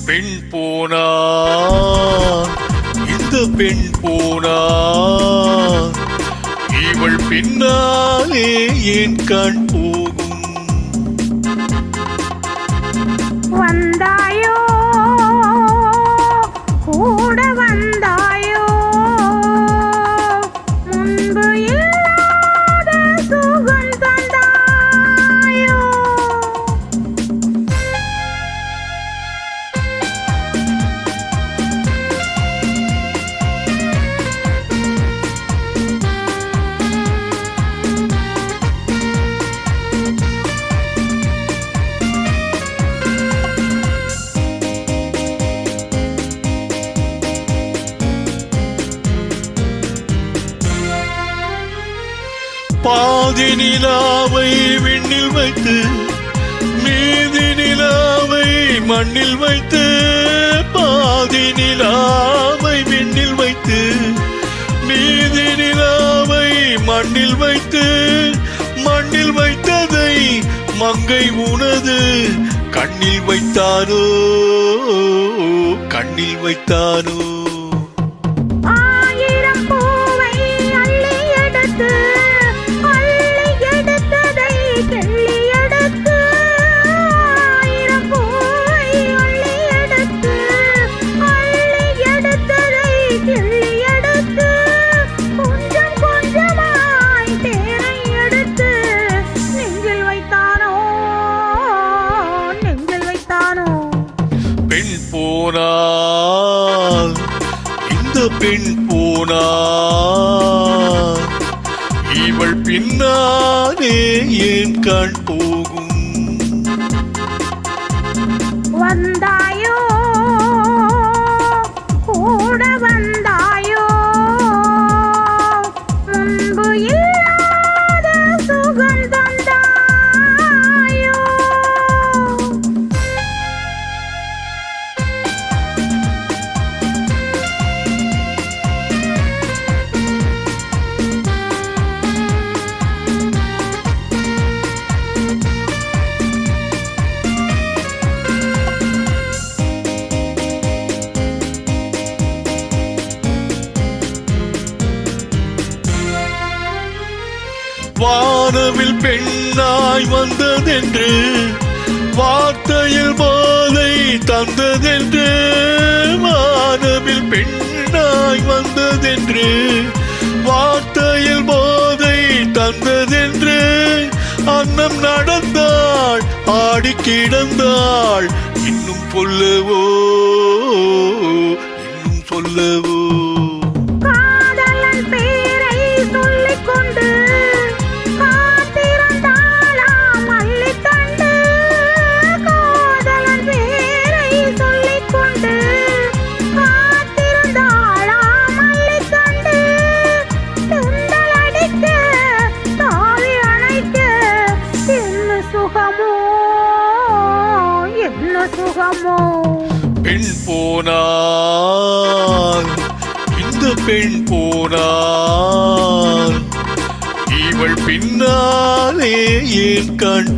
பெண் போனா இந்த பெண் போனா இவள் பின்னாலே என் கண் போகும். வந்தாயோ கூட வந்தாயோ முன்பு இல்லாத சுகம் தந்தாயோ. பாதி நிலாவை விண்ணில் வைத்து மீதி நிலாவை மண்ணில் வைத்து, பாதி நிலாவை விண்ணில் வைத்து மீதி நிலாவை மண்ணில் வைத்து, மண்ணில் வைத்ததை மங்கை உனது கண்ணில் வைத்தாரோ கண்ணில் வைத்தாரோ. பெண் போனால் இந்த பெண் போனால் இவள் பின்னாலே என் கண் போகும். வந்தாயோ கூட வந்தாயோ முன்பு இல்லாத சுகம் தந்தாயோ. வானவில் பெண்ணாய் வந்ததென்று வார்த்தையில் போதை தந்ததென்று, வானவில் பெண்ணாய் வந்ததென்று வார்த்தையில் போதை தந்ததென்று, அன்னம் நடந்தாள் ஆடி கிடந்தாள் இன்னும் சொல்லவோ இன்னும் சொல்லவோ. பெண் போனால் இந்த பெண் போனால் இவள் பின்னாலே என் கண்